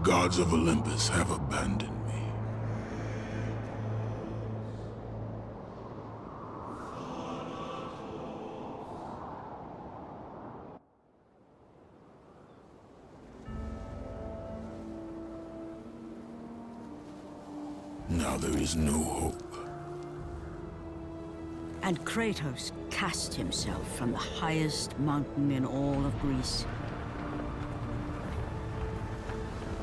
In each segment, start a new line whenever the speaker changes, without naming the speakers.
gods of Olympus have abandoned me. Now there is no hope.
And Kratos cast himself from the highest mountain in all of Greece.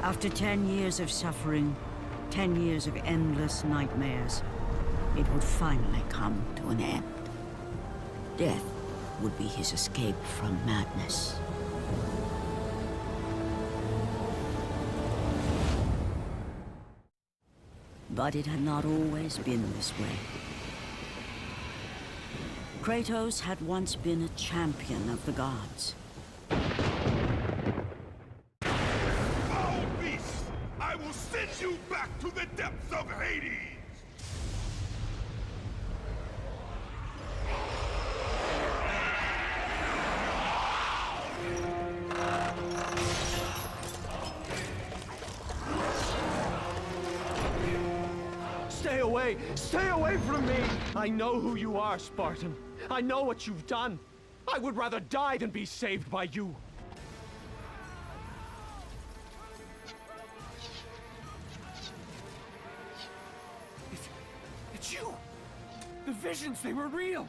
After 10 years of suffering, 10 years of endless nightmares, it would finally come to an end. Death would be his escape from madness. But it had not always been this way. Kratos had once been a champion of the gods.
Foul beast! I will send you back to the depths of Hades!
Stay away! Stay away from me! I know who you are, Spartan. I know what you've done. I would rather die than be saved by you.
It's you! The visions, they were real!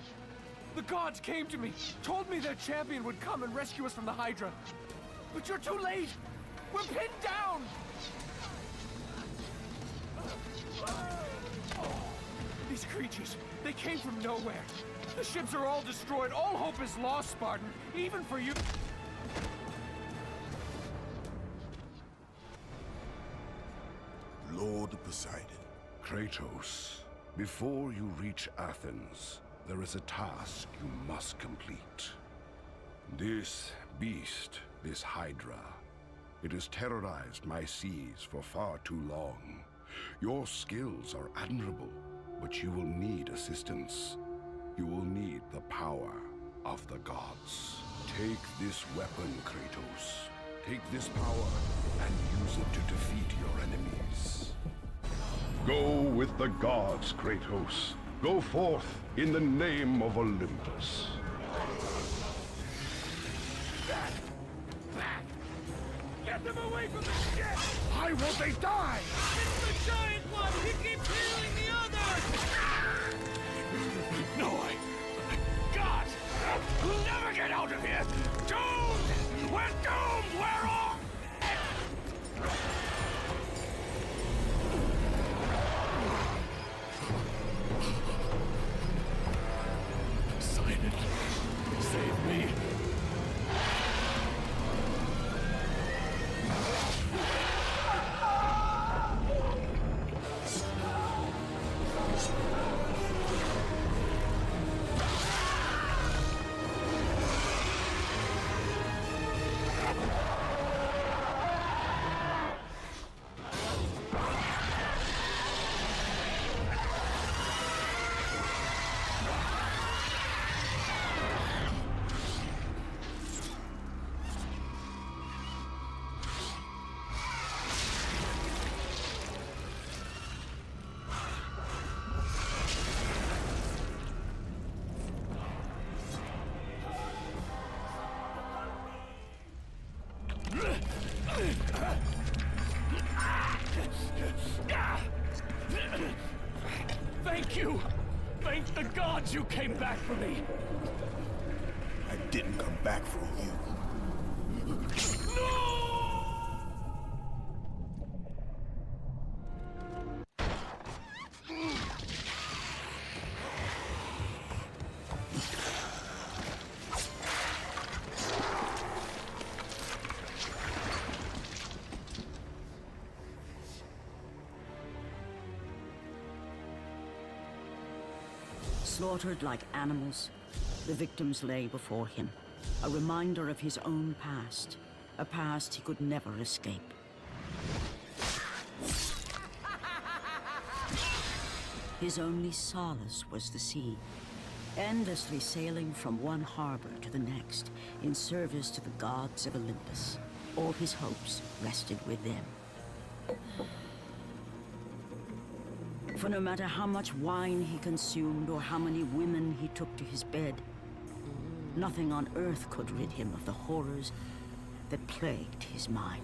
The gods came to me, told me their champion would come and rescue us from the Hydra. But you're too late! We're pinned down! These creatures, they came from nowhere. The ships are all destroyed. All hope is lost, Spartan. Even for you.
Lord Poseidon.
Kratos, before you reach Athens, there is a task you must complete. This beast, this Hydra, it has terrorized my seas for far too long. Your skills are admirable, but you will need assistance. You will need the power of the gods. Take this weapon, Kratos. Take this power and use it to defeat your enemies. Go with the gods, Kratos. Go forth in the name of Olympus.
Get them away from the ship!
Why won't they die?
It's the giant one! He keeps healing the others! No, God! We'll never get out of here! Doomed! We're doomed! We're off! Sign it. Save me. Thank you! Thank the gods you came back for me!
I didn't come back for you.
No!
Slaughtered like animals, the victims lay before him, a reminder of his own past, a past he could never escape. His only solace was the sea, endlessly sailing from one harbor to the next in service to the gods of Olympus. All his hopes rested with them. For no matter how much wine he consumed or how many women he took to his bed, nothing on earth could rid him of the horrors that plagued his mind.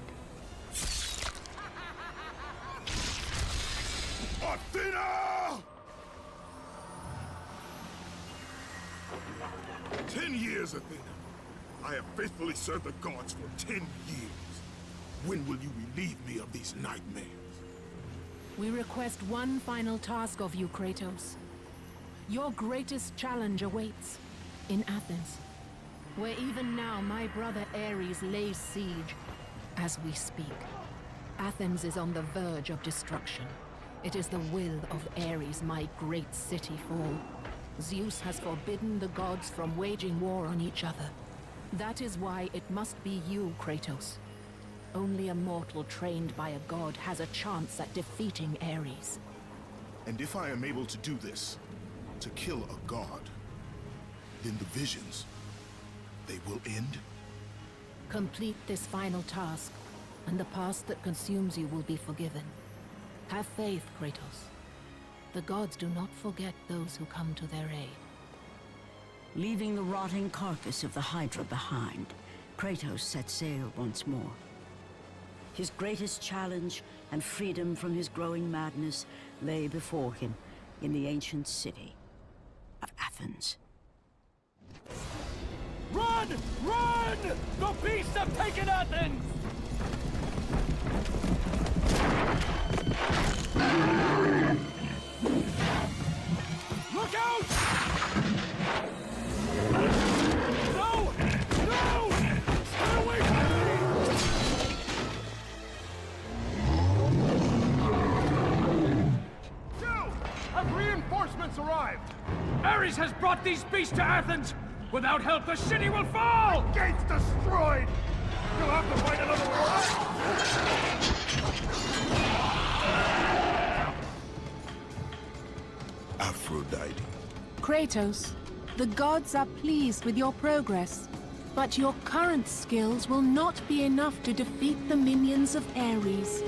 Athena! 10 years, Athena. I have faithfully served the gods for 10 years. When will you relieve me of these nightmares?
We request one final task of you, Kratos. Your greatest challenge awaits in Athens, where even now my brother Ares lays siege as we speak. Athens is on the verge of destruction. It is the will of Ares my great city fall. Zeus has forbidden the gods from waging war on each other. That is why it must be you, Kratos. Only a mortal trained by a god has a chance at defeating Ares.
And if I am able to do this, to kill a god, then the visions, they will end?
Complete this final task, and the past that consumes you will be forgiven. Have faith, Kratos. The gods do not forget those who come to their aid.
Leaving the rotting carcass of the Hydra behind, Kratos set sail once more. His greatest challenge and freedom from his growing madness lay before him in the ancient city of Athens.
Run! Run! The beasts have taken Athens! Look out! No! No! Stay away from me!
Joe! Have reinforcements arrived?
Ares has brought these beasts to Athens! Without help, the city will fall!
Gates destroyed! You'll have to fight another war! Aphrodite.
Kratos, the gods are pleased with your progress, but your current skills will not be enough to defeat the minions of Ares.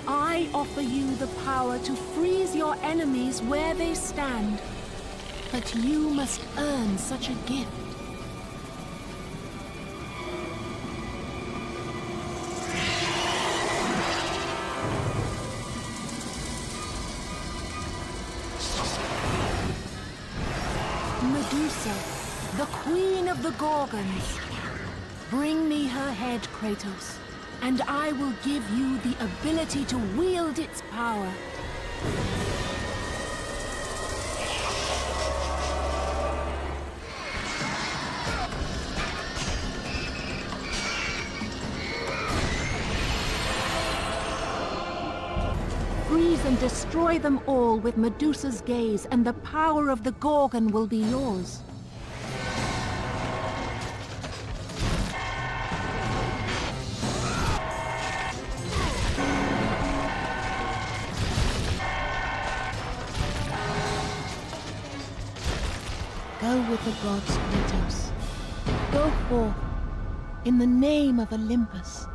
I offer you the power to freeze your enemies where they stand, but you must earn such a gift. Medusa, the queen of the Gorgons. Bring me her head, Kratos, and I will give you the ability to wield its power. Freeze and destroy them all with Medusa's gaze, and the power of the Gorgon will be yours. Go with the gods, Kratos. Go forth, in the name of Olympus.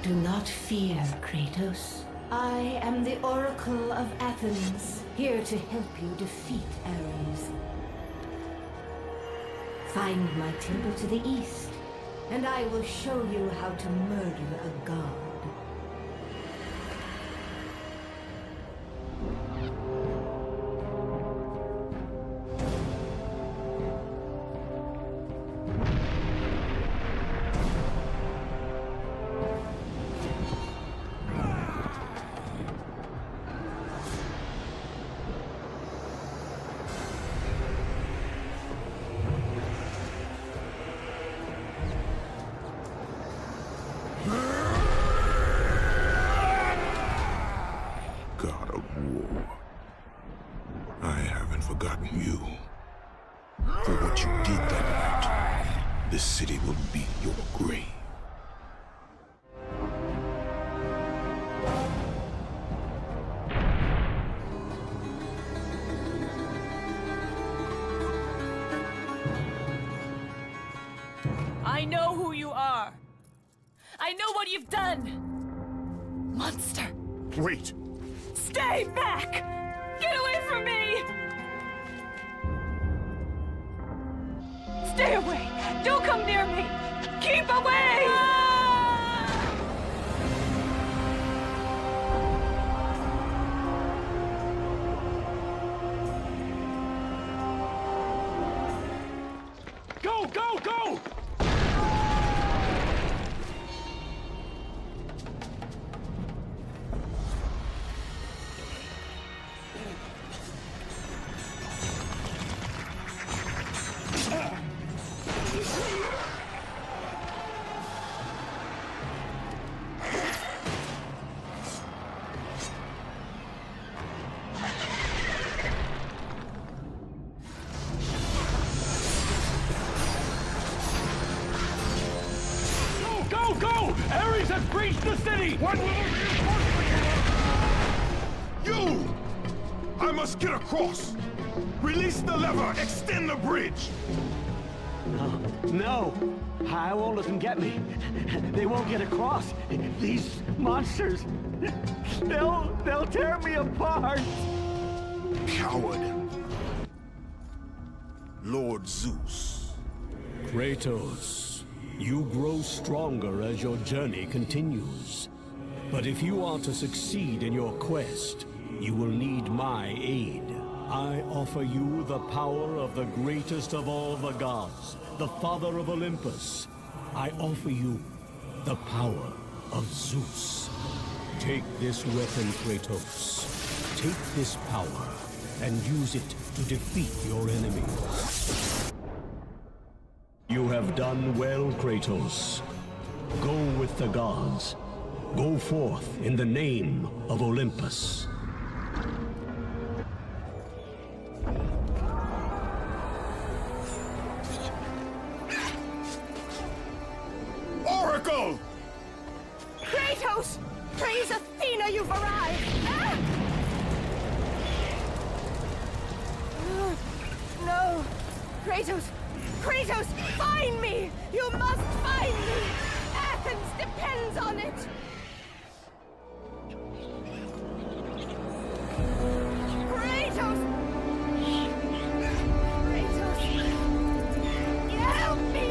Do not fear, Kratos. I am the Oracle of Athens, here to help you defeat Ares. Find my temple to the east, and I will show you how to murder a god.
God of war. I haven't forgotten you. For what you did that night, this city will be your grave.
I know who you are. I know what you've done. Monster.
Wait!
Stay back! Get away from me! Stay away! Don't come near me! Keep away!
Go, go, go! Go, go! Ares has breached the city!
What will you! I must get across! Release the lever! Extend the bridge!
No, I won't let them get me. They won't get across. These monsters, they'll tear me apart.
Coward. Lord Zeus.
Kratos, you grow stronger as your journey continues. But if you are to succeed in your quest, you will need my aid. I offer you the power of the greatest of all the gods, the father of Olympus. I offer you the power of Zeus. Take this weapon, Kratos. Take this power and use it to defeat your enemies. You have done well, Kratos. Go with the gods. Go forth in the name of Olympus.
Oracle!
Kratos! Praise Athena, you've arrived! Ah! No! Kratos! Kratos, find me! You must find me! Athens depends on it! Kratos! Kratos! Help me!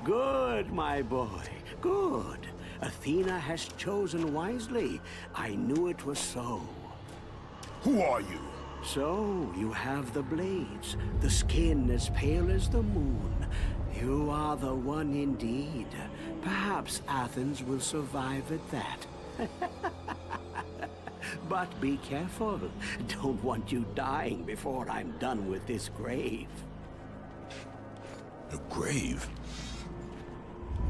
Good, my boy, good. Athena has chosen wisely. I knew it was so.
Who are you?
So, you have the blades, the skin as pale as the moon. You are the one indeed. Perhaps Athens will survive at that. But be careful. Don't want you dying before I'm done with this grave.
A grave?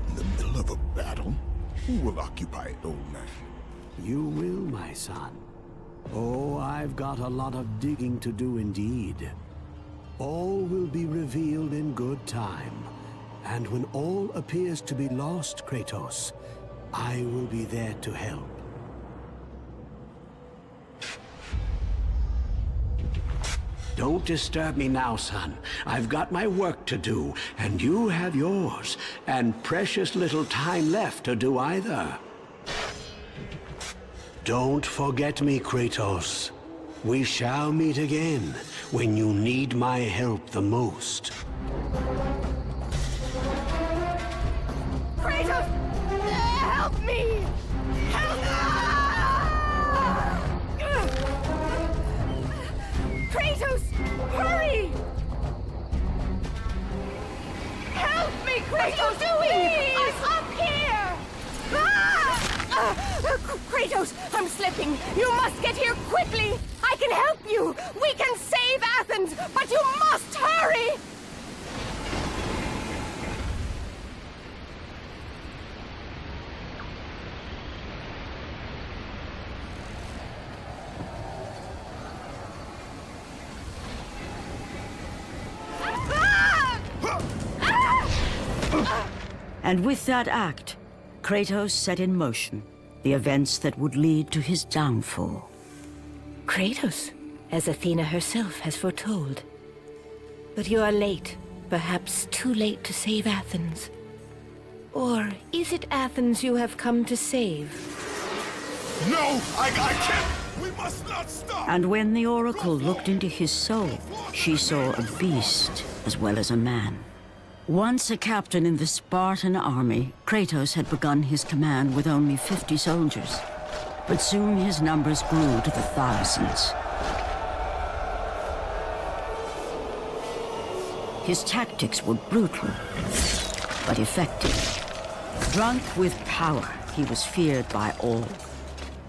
In the middle of a battle? Who will occupy it, old man?
You will, my son. Oh, I've got a lot of digging to do indeed. All will be revealed in good time. And when all appears to be lost, Kratos, I will be there to help. Don't disturb me now, son. I've got my work to do, and you have yours, and precious little time left to do either. Don't forget me, Kratos. We shall meet again when you need my help the most.
Kratos! Help me! Help me! Kratos! Hurry! Help me, Kratos! Please! I'm up here! Kratos, I'm slipping. You must get here quickly. I can help you. We can save Athens, but you must hurry!
And with that act, Kratos set in motion the events that would lead to his downfall.
Kratos, as Athena herself has foretold. But you are late, perhaps too late to save Athens. Or is it Athens you have come to save?
No! I can't! We must not stop!
And when the Oracle looked into his soul, she saw a beast as well as a man. Once a captain in the Spartan army, Kratos had begun his command with only 50 soldiers. But soon his numbers grew to the thousands. His tactics were brutal, but effective. Drunk with power, he was feared by all,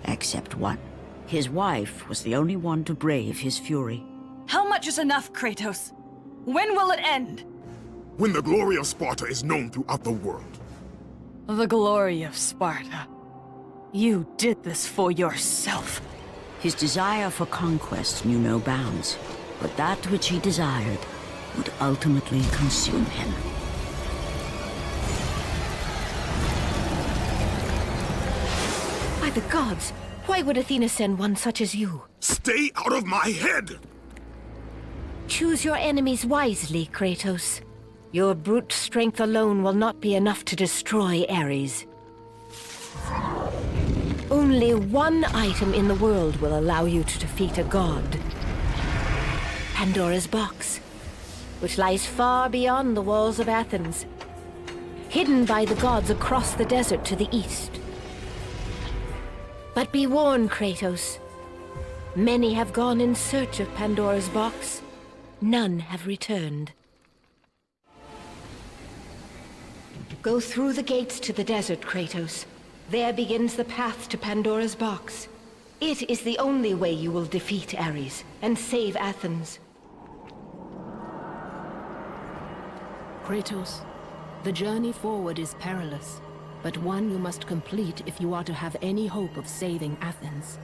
except one. His wife was the only one to brave his fury.
How much is enough, Kratos? When will it end?
When the glory of Sparta is known throughout the world.
The glory of Sparta. You did this for yourself.
His desire for conquest knew no bounds, but that which he desired would ultimately consume him.
By the gods, why would Athena send one such as you?
Stay out of my head!
Choose your enemies wisely, Kratos. Your brute strength alone will not be enough to destroy Ares. Only one item in the world will allow you to defeat a god. Pandora's box, which lies far beyond the walls of Athens, hidden by the gods across the desert to the east. But be warned, Kratos. Many have gone in search of Pandora's box. None have returned. Go through the gates to the desert, Kratos. There begins the path to Pandora's box. It is the only way you will defeat Ares and save Athens.
Kratos, the journey forward is perilous, but one you must complete if you are to have any hope of saving Athens.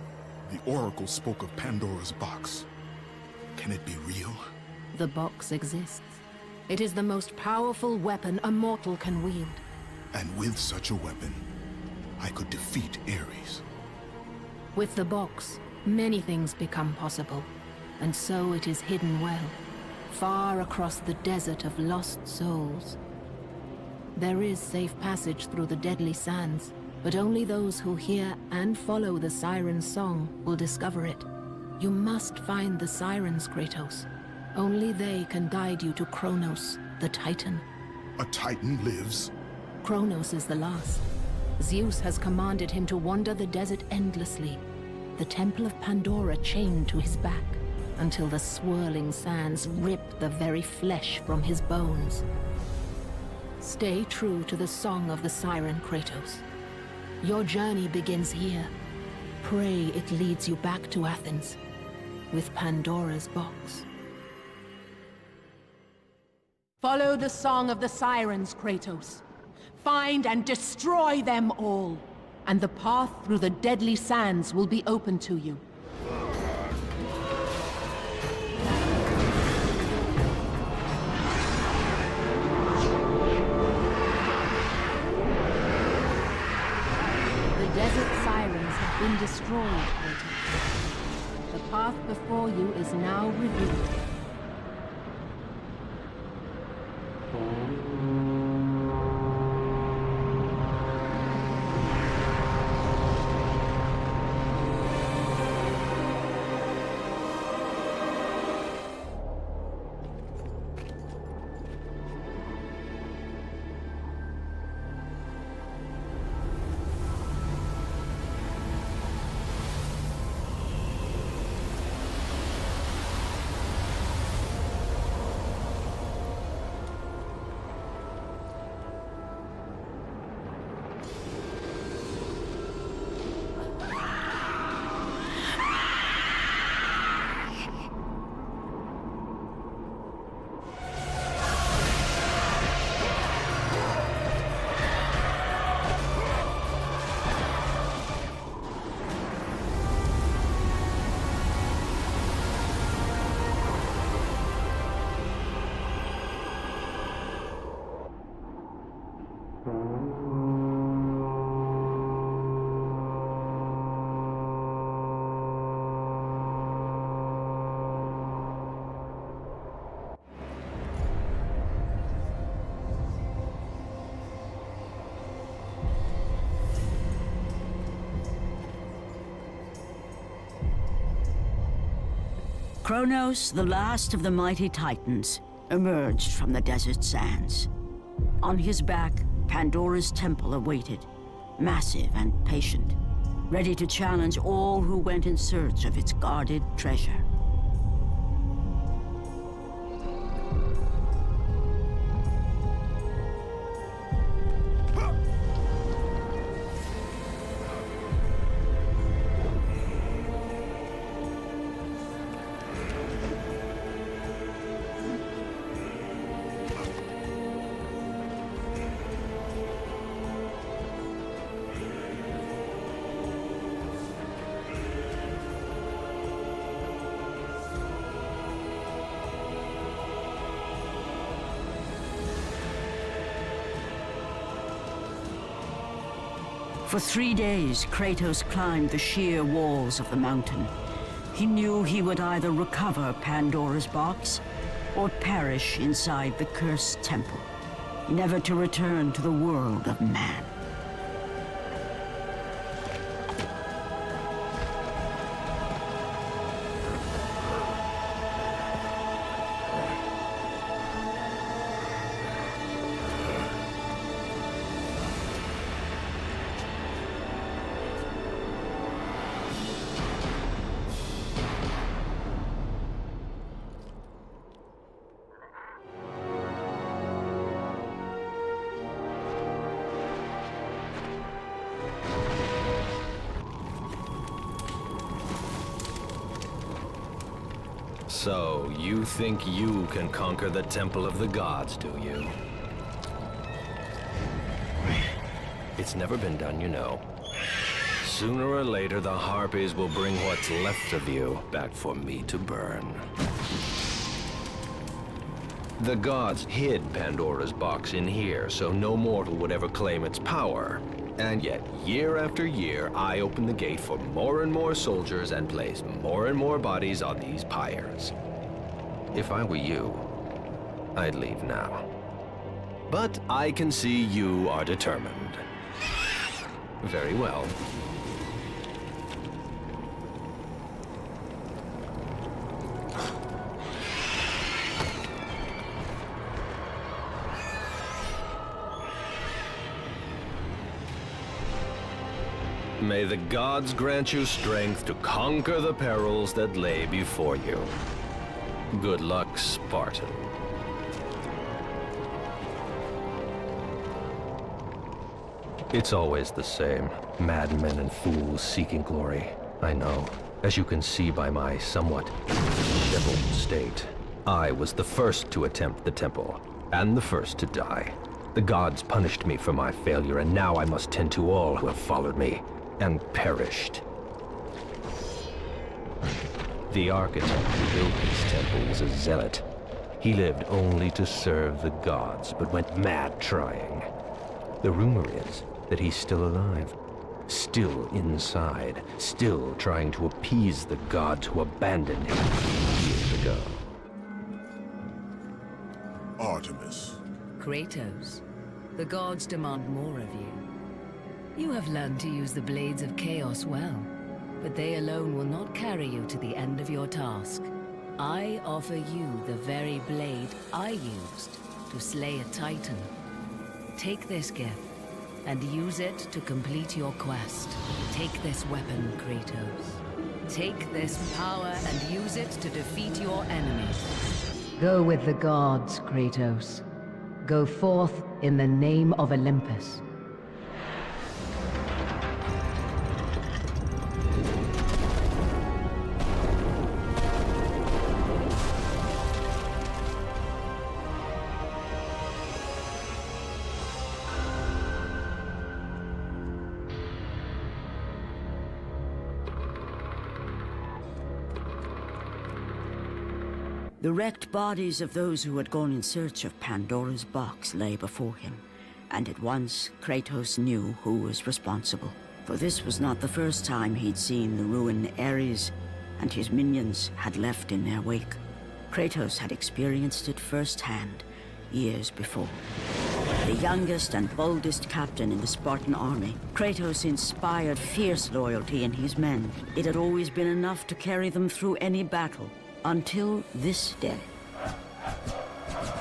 The Oracle spoke of Pandora's box. Can it be real?
The box exists. It is the most powerful weapon a mortal can wield.
And with such a weapon, I could defeat Ares.
With the box, many things become possible, and so it is hidden well, far across the desert of lost souls. There is safe passage through the deadly sands, but only those who hear and follow the siren's song will discover it. You must find the sirens, Kratos. Only they can guide you to Kronos, the Titan.
A Titan lives?
Kronos is the last. Zeus has commanded him to wander the desert endlessly, the Temple of Pandora chained to his back, until the swirling sands rip the very flesh from his bones. Stay true to the song of the siren, Kratos. Your journey begins here. Pray it leads you back to Athens, with Pandora's box. Follow the song of the sirens, Kratos. Find and destroy them all, and the path through the deadly sands will be open to you. The desert sirens have been destroyed, Kratos. The path before you is now revealed.
Kronos, the last of the mighty Titans, emerged from the desert sands. On his back, Pandora's temple awaited, massive and patient, ready to challenge all who went in search of its guarded treasure. For 3 days, Kratos climbed the sheer walls of the mountain. He knew he would either recover Pandora's box or perish inside the cursed temple, never to return to the world of man.
So, you think you can conquer the Temple of the Gods, do you? It's never been done, you know. Sooner or later, the Harpies will bring what's left of you back for me to burn. The gods hid Pandora's box in here, so no mortal would ever claim its power. And yet, year after year, I open the gate for more and more soldiers and place more and more bodies on these pyres. If I were you, I'd leave now. But I can see you are determined. Very well. May the gods grant you strength to conquer the perils that lay before you. Good luck, Spartan. It's always the same. Madmen and fools seeking glory. I know. As you can see by my somewhat disheveled state, I was the first to attempt the temple, and the first to die. The gods punished me for my failure, and now I must tend to all who have followed me and perished. The architect who built this temple was a zealot. He lived only to serve the gods, but went mad trying. The rumor is that he's still alive, still inside, still trying to appease the gods who abandoned him years ago.
Artemis.
Kratos, the gods demand more of you. You have learned to use the blades of chaos well, but they alone will not carry you to the end of your task. I offer you the very blade I used to slay a Titan. Take this gift and use it to complete your quest. Take this weapon, Kratos. Take this power and use it to defeat your enemies.
Go with the gods, Kratos. Go forth in the name of Olympus.
The wrecked bodies of those who had gone in search of Pandora's box lay before him, and at once Kratos knew who was responsible. For this was not the first time he'd seen the ruin Ares and his minions had left in their wake. Kratos had experienced it firsthand, years before. The youngest and boldest captain in the Spartan army, Kratos inspired fierce loyalty in his men. It had always been enough to carry them through any battle. Until this day.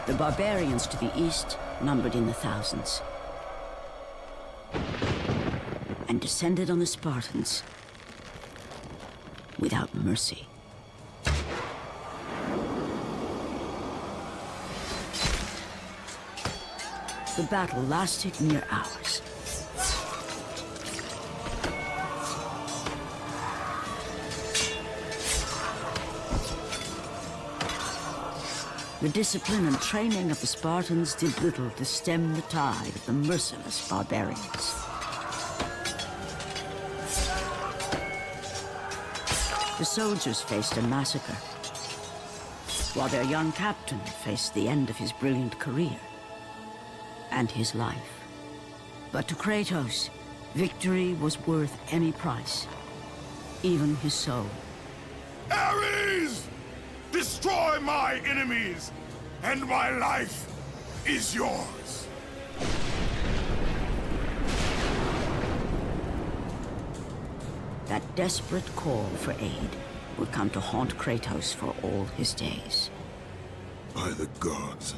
The barbarians to the east numbered in the thousands, and descended on the Spartans without mercy. The battle lasted near hours. The discipline and training of the Spartans did little to stem the tide of the merciless barbarians. The soldiers faced a massacre, while their young captain faced the end of his brilliant career and his life. But to Kratos, victory was worth any price, even his soul.
Ares! Destroy my enemies, and my life is yours.
That desperate call for aid would come to haunt Kratos for all his days.
By the gods,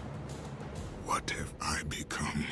what have I become?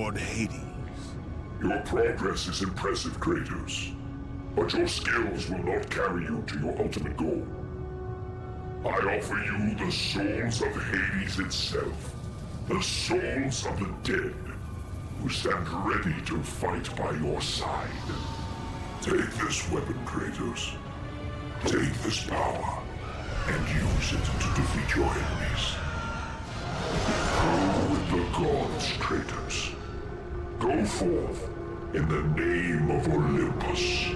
Lord Hades.
Your progress is impressive, Kratos. But your skills will not carry you to your ultimate goal. I offer you the souls of Hades itself. The souls of the dead, who stand ready to fight by your side. Take this weapon, Kratos. Take this power, and use it to defeat your enemies. Go with the gods, Kratos. Go forth in the name of Olympus.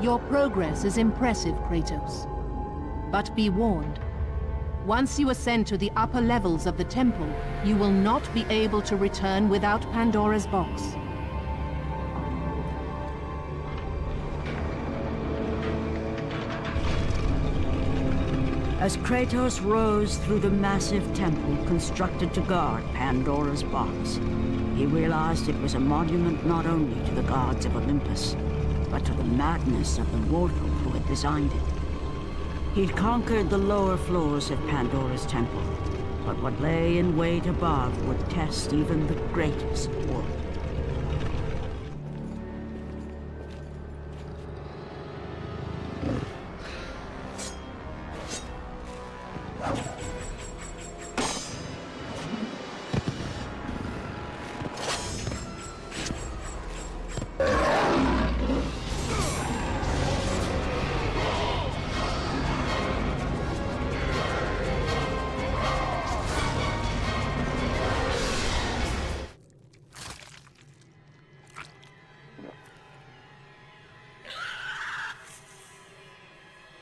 Your progress is impressive, Kratos. But be warned. Once you ascend to the upper levels of the temple, you will not be able to return without Pandora's box.
As Kratos rose through the massive temple constructed to guard Pandora's box, he realized it was a monument not only to the gods of Olympus, but to the madness of the mortal who had designed it. He'd conquered the lower floors of Pandora's temple, but what lay in wait above would test even the greatest warrior.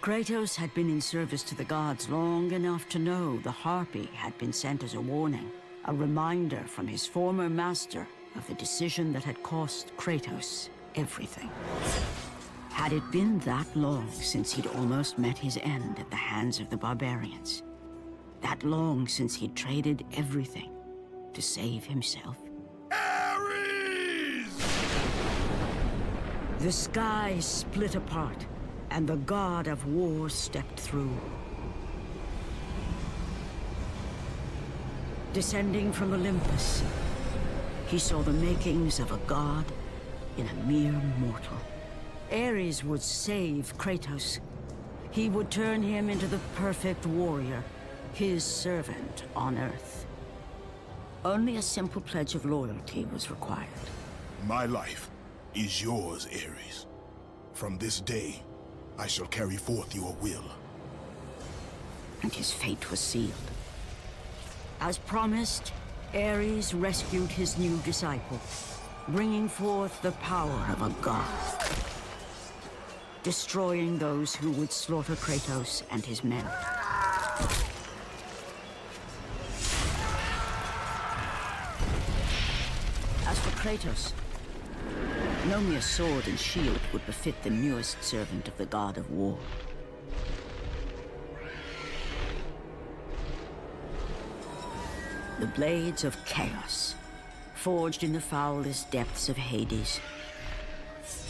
Kratos had been in service to the gods long enough to know the Harpy had been sent as a warning, a reminder from his former master of the decision that had cost Kratos everything. Had it been that long since he'd almost met his end at the hands of the barbarians? That long since he'd traded everything to save himself?
Ares!
The sky split apart, and the god of war stepped through. Descending from Olympus, he saw the makings of a god in a mere mortal. Ares would save Kratos. He would turn him into the perfect warrior, his servant on Earth. Only a simple pledge of loyalty was required.
My life is yours, Ares. From this day, I shall carry forth your will.
And his fate was sealed. As promised, Ares rescued his new disciple, bringing forth the power of a god, destroying those who would slaughter Kratos and his men. As for Kratos, no mere sword and shield would befit the newest servant of the god of war. The blades of chaos, forged in the foulest depths of Hades.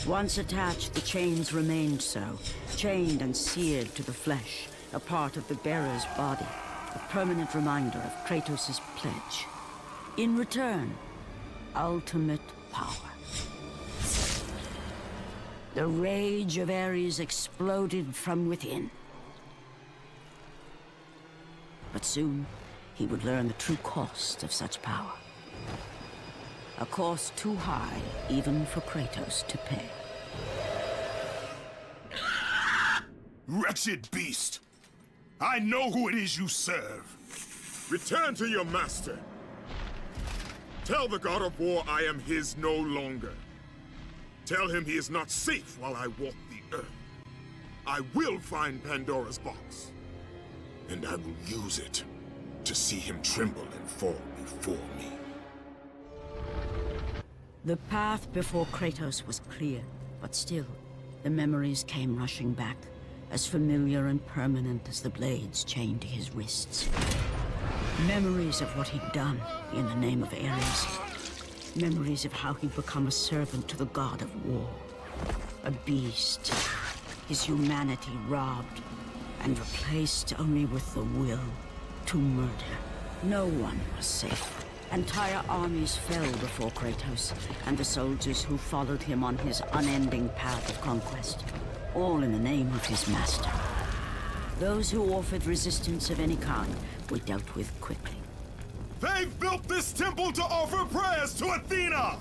Once attached, the chains remained so, chained and seared to the flesh, a part of the bearer's body, a permanent reminder of Kratos' pledge. In return, ultimate power. The rage of Ares exploded from within. But soon, he would learn the true cost of such power. A cost too high even for Kratos to pay.
Wretched beast! I know who it is you serve!
Return to your master! Tell the god of war I am his no longer. Tell him he is not safe while I walk the earth. I will find Pandora's box. And I will use it to see him tremble and fall before me.
The path before Kratos was clear, but still, the memories came rushing back, as familiar and permanent as the blades chained to his wrists. Memories of what he'd done in the name of Ares. Memories of how he'd become a servant to the god of war. A beast, his humanity robbed, and replaced only with the will to murder. No one was safe. Entire armies fell before Kratos, and the soldiers who followed him on his unending path of conquest, all in the name of his master. Those who offered resistance of any kind were dealt with quickly.
They've built this temple to offer prayers to Athena!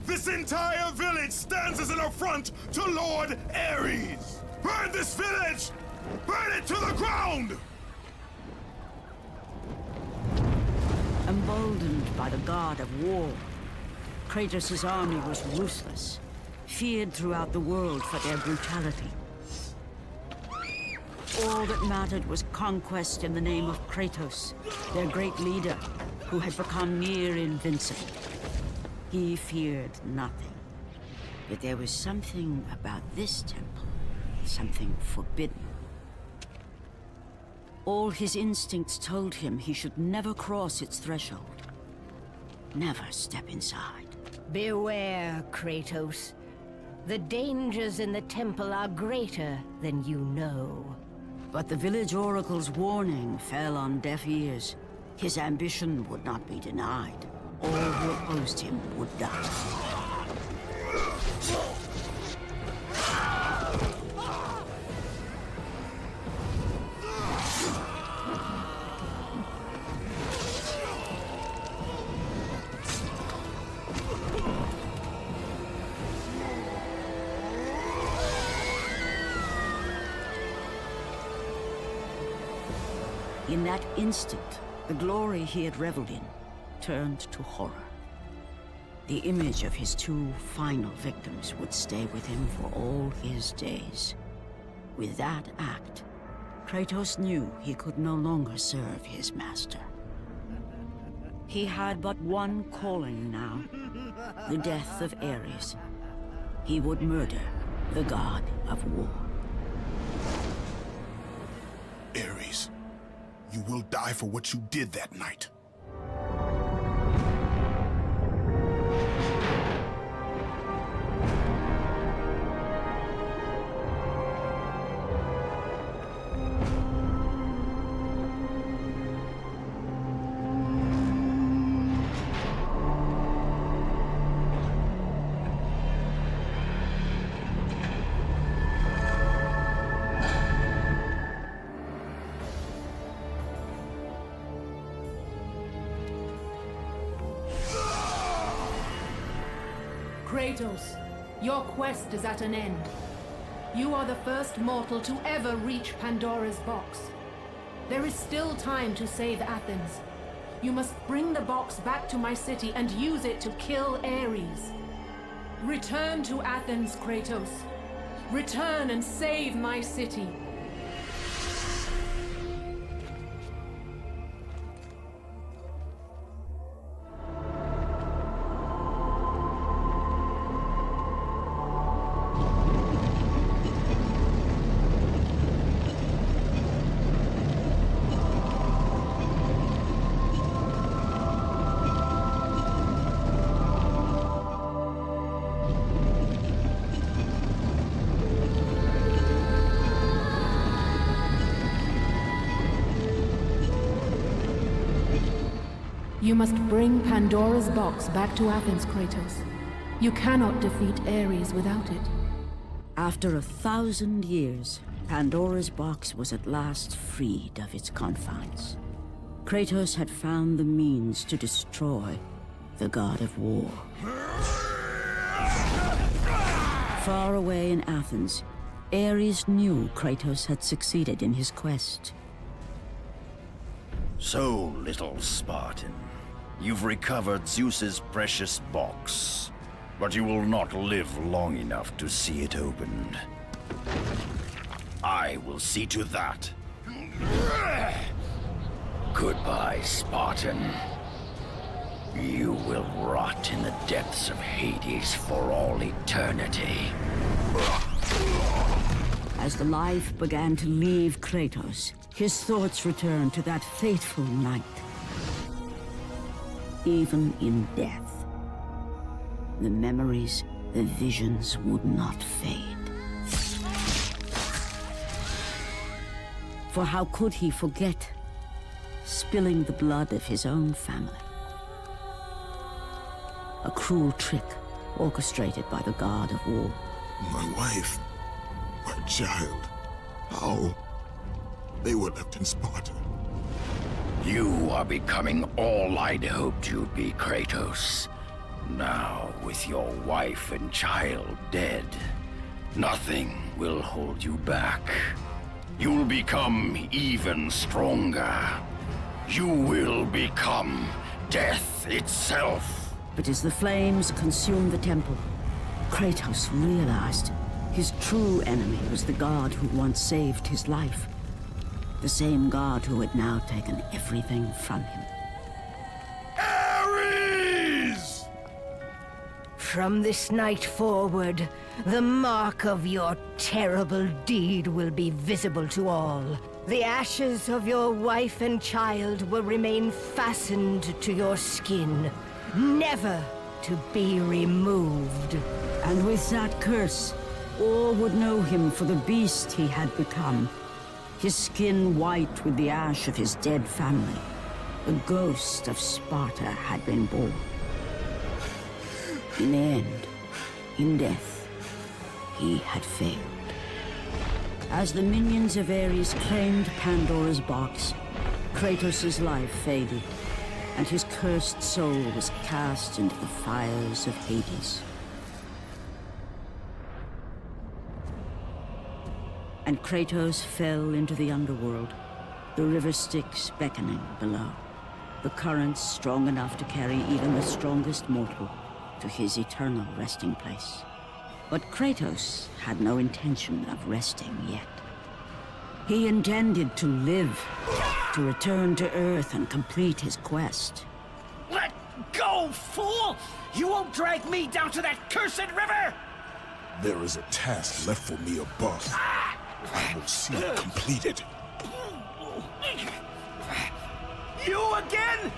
This entire village stands as an affront to Lord Ares! Burn this village! Burn it to the ground!
Emboldened by the god of war, Kratos' army was ruthless, feared throughout the world for their brutality. All that mattered was conquest in the name of Kratos, their great leader, who had become near invincible. He feared nothing. But there was something about this temple, something forbidden. All his instincts told him he should never cross its threshold. Never step inside.
Beware, Kratos. The dangers in the temple are greater than you know.
But the village oracle's warning fell on deaf ears. His ambition would not be denied. All who opposed him would die. In that instant, the glory he had reveled in turned to horror. The image of his two final victims would stay with him for all his days. With that act, Kratos knew he could no longer serve his master. He had but one calling now, the death of Ares. He would murder the god of war.
Ares, you will die for what you did that night.
Kratos, your quest is at an end. You are the first mortal to ever reach Pandora's box. There is still time to save Athens. You must bring the box back to my city and use it to kill Ares. Return to Athens, Kratos. Return and save my city. You must bring Pandora's box back to Athens, Kratos. You cannot defeat Ares without it.
After 1,000 years, Pandora's box was at last freed of its confines. Kratos had found the means to destroy the god of war. Far away in Athens, Ares knew Kratos had succeeded in his quest.
So, little Spartan, you've recovered Zeus's precious box, but you will not live long enough to see it opened. I will see to that. Goodbye, Spartan. You will rot in the depths of Hades for all eternity.
As the life began to leave Kratos, his thoughts returned to that fateful night. Even in death, the memories, the visions would not fade. For how could he forget spilling the blood of his own family? A cruel trick orchestrated by the god of war.
My wife, my child, how? They were left in Sparta.
You are becoming all I'd hoped you'd be, Kratos. Now, with your wife and child dead, nothing will hold you back. You'll become even stronger. You will become death itself.
But as the flames consumed the temple, Kratos realized his true enemy was the god who once saved his life. The same god who had now taken everything from him.
Ares!
From this night forward, the mark of your terrible deed will be visible to all. The ashes of your wife and child will remain fastened to your skin, never to be removed.
And with that curse, all would know him for the beast he had become. His skin white with the ash of his dead family. The ghost of Sparta had been born. In the end, in death, he had failed. As the minions of Ares claimed Pandora's box, Kratos' life faded, and his cursed soul was cast into the fires of Hades. And Kratos fell into the underworld, the river Styx beckoning below, the currents strong enough to carry even the strongest mortal to his eternal resting place. But Kratos had no intention of resting yet. He intended to live, to return to Earth and complete his quest.
Let go, fool! You won't drag me down to that cursed river!
There is a task left for me above. I will see it completed.
You again?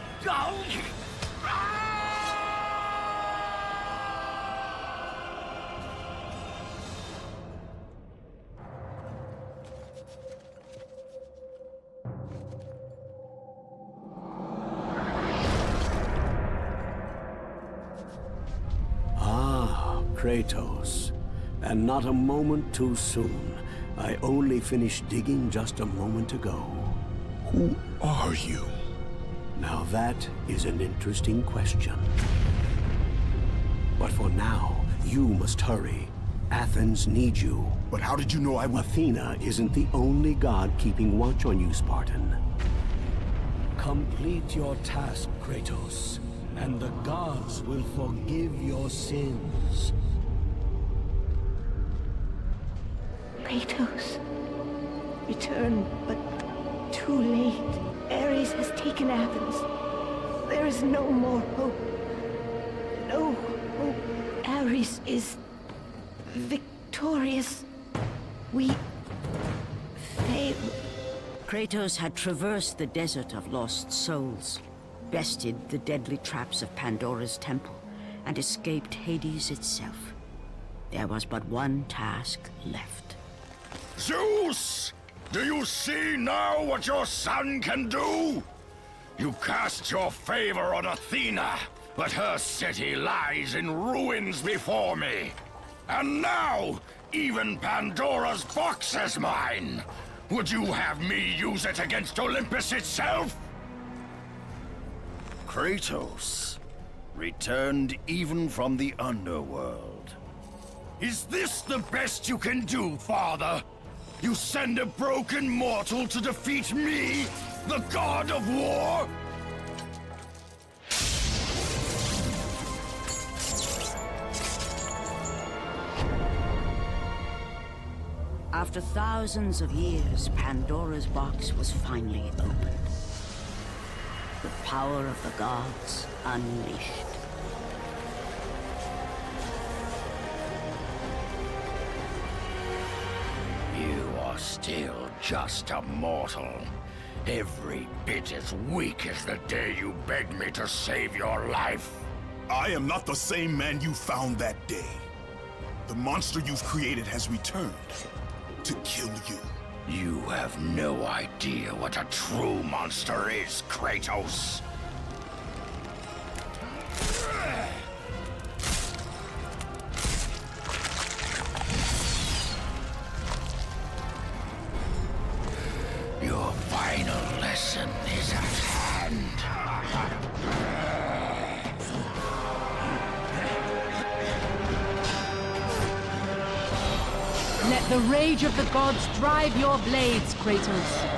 Ah, Kratos. And not a moment too soon. I only finished digging just a moment ago.
Who are you?
Now that is an interesting question. But for now, you must hurry. Athens needs you.
But how did you know I would...
Athena isn't the only god keeping watch on you, Spartan. Complete your task, Kratos, and the gods will forgive your sins.
Kratos, return, but too late. Ares has taken Athens. There is no more hope. No hope. Ares is victorious. We fail.
Kratos had traversed the desert of lost souls, bested the deadly traps of Pandora's temple, and escaped Hades itself. There was but one task left.
Zeus! Do you see now what your son can do? You cast your favor on Athena, but her city lies in ruins before me. And now, Even Pandora's box is mine! Would you have me use it against Olympus itself? Kratos, returned even from the underworld. Is this the best you can do, Father? You send a broken mortal to defeat me, the god of war?
After thousands of years, Pandora's box was finally opened. The power of the gods unleashed.
You are still just a mortal. Every bit as weak as the day you begged me to save your life.
I am not the same man you found that day. The monster you've created has returned to kill you.
You have no idea what a true monster is, Kratos. Your final lesson is at hand.
Let the rage of the gods drive your blades, Kratos.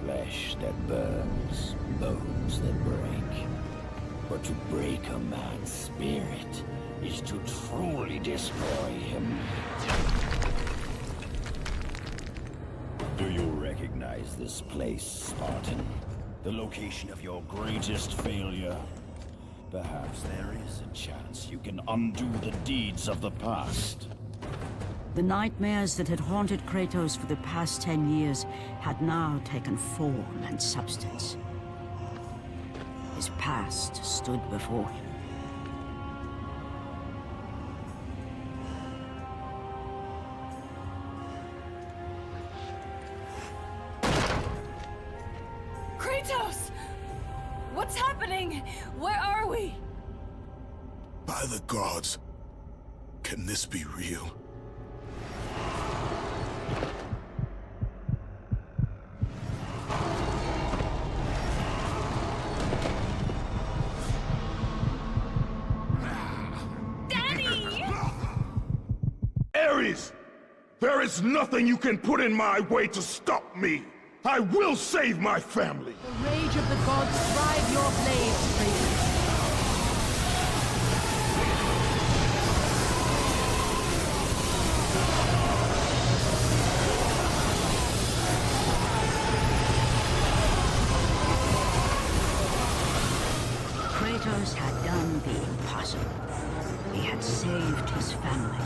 Flesh that burns, bones that break. But to break a man's spirit is to truly destroy him. Do you recognize this place, Spartan? The location of your greatest failure? Perhaps there is a chance you can undo the deeds of the past.
The nightmares that had haunted Kratos for the past 10 years had now taken form and substance. His past stood before him.
Kratos! What's happening? Where are we?
By the gods, can this be real?
There is nothing you can put in my way to stop me! I will save my family!
The rage of the gods drive your blades, Kratos.
Kratos had done the impossible. He had saved his family.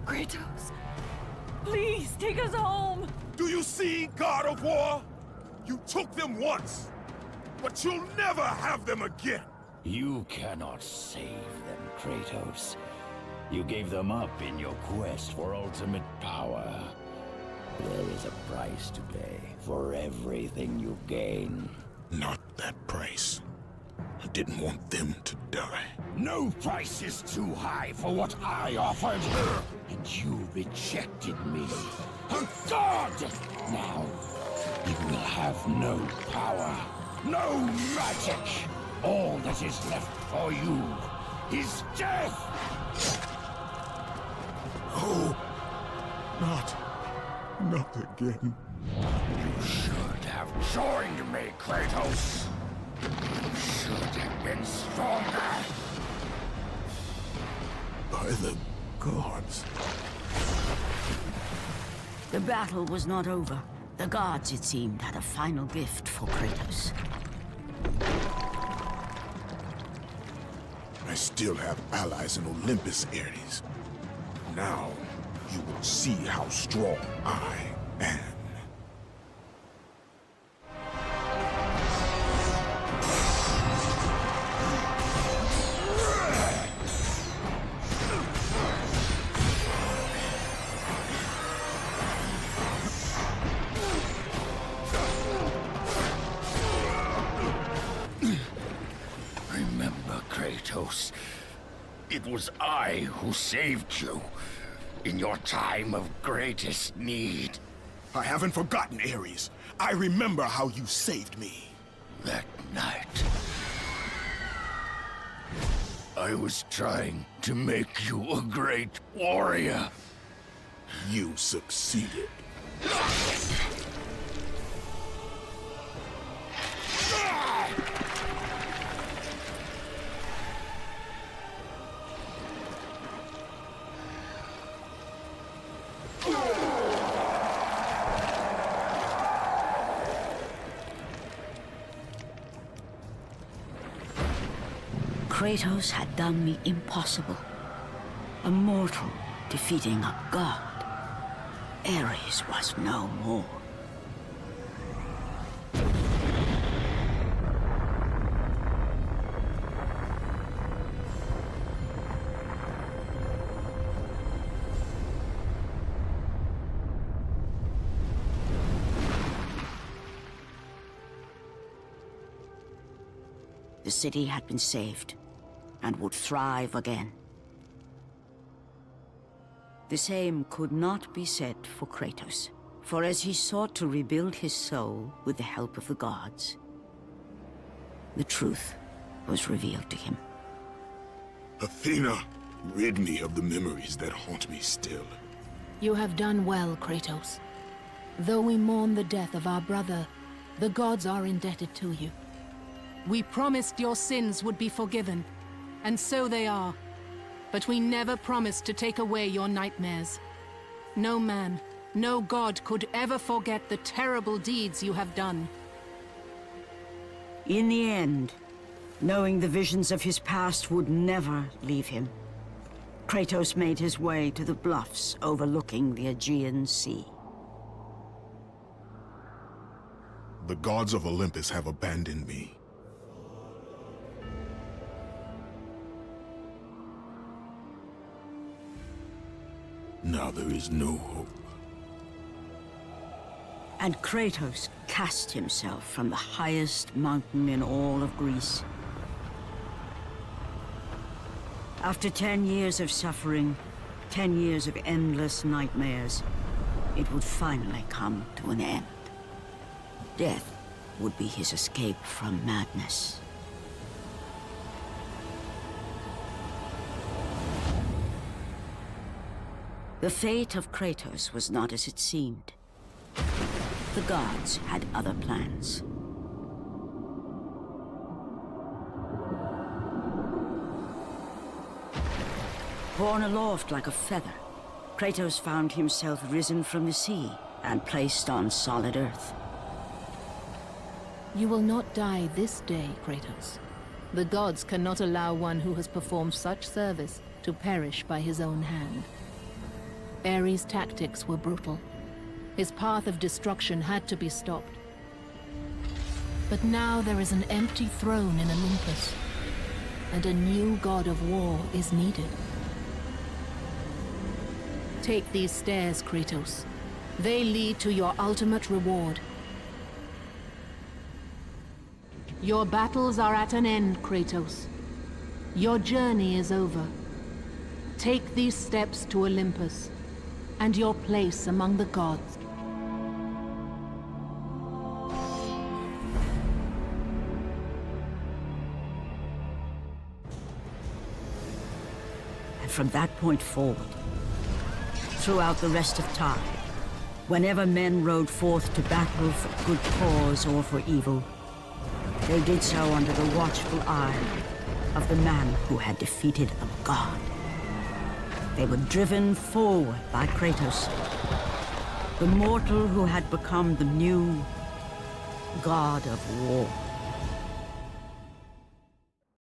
Kratos, please take us home!
Do you see, God of War? You took them once, but you'll never have them again!
You cannot save them, Kratos. You gave them up in your quest for ultimate power. There is a price to pay for everything you gain.
Not that price. I didn't want them to die.
No price is too high for what I offered. And you rejected me. A god! Now, you will have no power, no magic. All that is left for you is death!
Oh, not again.
You should have joined me, Kratos. You should have been stronger.
By the gods.
The battle was not over. The gods, it seemed, had a final gift for Kratos.
I still have allies in Olympus, Ares. Now, you will see how strong I am.
It was I who saved you in your time of greatest need.
I haven't forgotten, Ares. I remember how you saved me.
That night, I was trying to make you a great warrior.
You succeeded.
Kratos had done me impossible. A mortal defeating a god. Ares was no more. The city had been saved, and would thrive again. The same could not be said for Kratos, for as he sought to rebuild his soul with the help of the gods, the truth was revealed to him.
Athena, rid me of the memories that haunt me still.
You have done well, Kratos. Though we mourn the death of our brother, the gods are indebted to you. We promised your sins would be forgiven, and so they are. But we never promised to take away your nightmares. No man, no god could ever forget the terrible deeds you have done.
In the end, knowing the visions of his past would never leave him, Kratos made his way to the bluffs overlooking the Aegean Sea.
The gods of Olympus have abandoned me. Now there is no hope.
And Kratos cast himself from the highest mountain in all of Greece. After 10 years of suffering, 10 years of endless nightmares, it would finally come to an end. Death would be his escape from madness. The fate of Kratos was not as it seemed. The gods had other plans. Borne aloft like a feather, Kratos found himself risen from the sea and placed on solid earth.
You will not die this day, Kratos. The gods cannot allow one who has performed such service to perish by his own hand. Ares' tactics were brutal. His path of destruction had to be stopped. But now there is an empty throne in Olympus, and a new god of war is needed. Take these stairs, Kratos. They lead to your ultimate reward. Your battles are at an end, Kratos. Your journey is over. Take these steps to Olympus, and your place among the gods.
And from that point forward, throughout the rest of time, whenever men rode forth to battle for good cause or for evil, they did so under the watchful eye of the man who had defeated a god. They were driven forward by Kratos, the mortal who had become the new god of war.